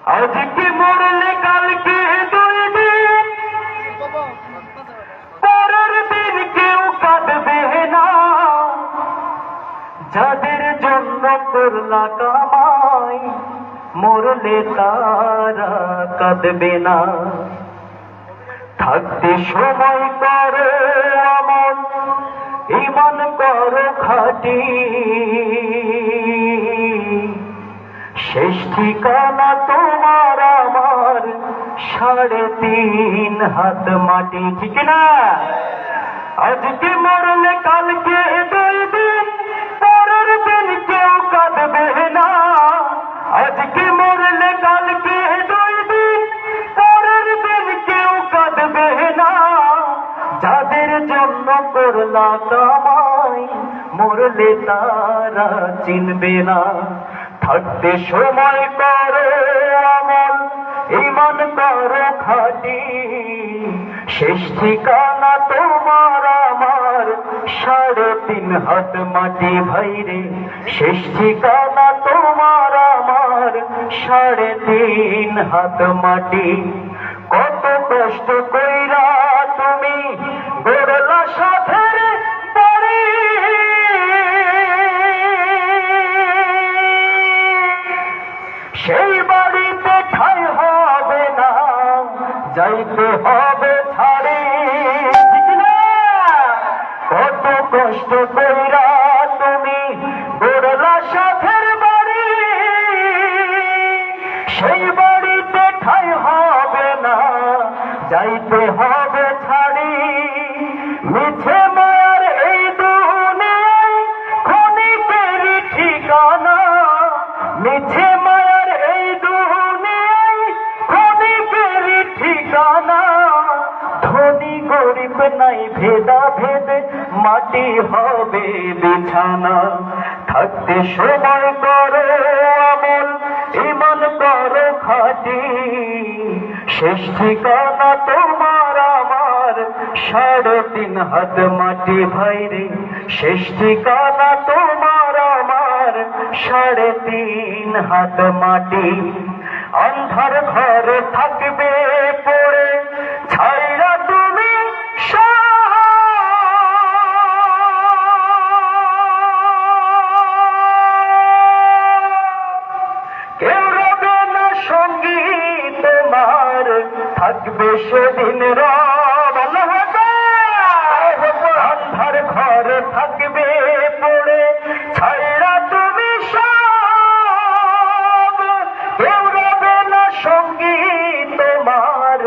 আজকে মরলে কালকে দুই দিন, পরের দিন কেউ কাঁদবে না। যাদের জন্য করলা কামাই, মরলে তারা কাঁদবে না। থাকতে সময় করো আমল, ঈমান করো খাঁটি, শেষ ঠিকানা তোমার আমার 3.5 হাত মাটি। ঠিক না? আজকে মরলে কালকে দুই দিন, পরের দিন কেউ কাঁদবে না। আজকে মরলে কালকে দুই দিন, পরের দিন কেউ কাঁদবে না। যাদের জন্য করলা কামাই, মরলে তারা চিনবে না। থাকতে সময় করো আমল, ঈমান করো খাঁটি, শেষ ঠিকানা তোমার আমার 3.5 হাত মাটি। ভাইরে শেষ ঠিকানা তোমার আমার 3.5 হাত মাটি। কত কষ্ট কইরা তুমি গড়লা সাথের বাড়ি, সেই বাড়িতে ঠাই হবে না, যাইতে হবে ছাড়ি। ঠিক না? কত কষ্ট কইরা তুমি গড়লা সাথের বাড়ি, সেই বাড়িতে ঠাই হবে না, যাইতে হবে ছাড়ি। মিছে মায়ার এই দুনিয়ায় ক্ষণিকেরই ঠিকানা, মিছে মায়ার এই দুনিয়ায় ক্ষণিকেরই ঠিকানা। ধনী গরিব নাই ভেদা ভেদে, মাটি হবে বিছানা। থাকতে সময় করো আমল, ঈমান করো খাঁটি, শেষ ঠিকানা তোমার আমার 3.5 হাত মাটি। ভাইরে শেষ ঠিকানা তোমার আমার 3.5 হাত মাটি। অন্ধার ঘরে থাকবে পড়ে, ছাইরা তুমি কেউ রবে না সঙ্গী তোমার, থাকবে সেদিন রব। অন্ধার ঘরে থাকবে পড়ে, ছাইরা তুমি সব, কেউ রবে না সঙ্গী তোমার,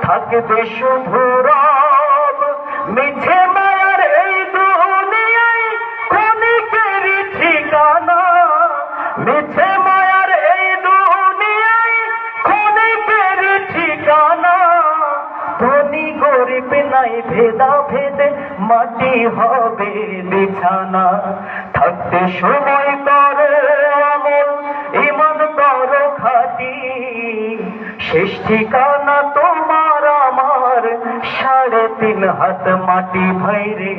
থাকবে শুধু রব। মিছে মায়ার এই দুনিয়ায় ক্ষণিকেরই ঠিকানা, মিছে মায়ার এই দুনিয়ায় ক্ষণিকেরই ঠিকানা। ধনী গরিব নাই ভেদা ভেদে, মাটি হবে বিছানা। থাকতে সময় করো আমল, ঈমান করো খাঁটি, শেষ ঠিকানা তোমার আমার 3.5 হাত মাটি। ভাইরে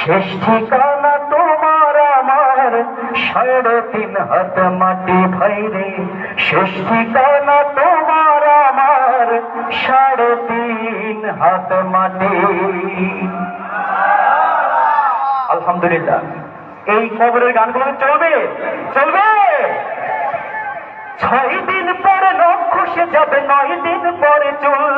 শেষ ঠিকানা তোমার আমার 3.5 হাত মাটি। ভাইরে শেষ ঠিকানা তোমার আমার 3.5 হাত মাটি। আলহামদুলিল্লাহ। এই কবরের গানগুলো চলবে চলবে। 6 দিন পরে নখ খসে যাবে, 9 দিন পরে চুল,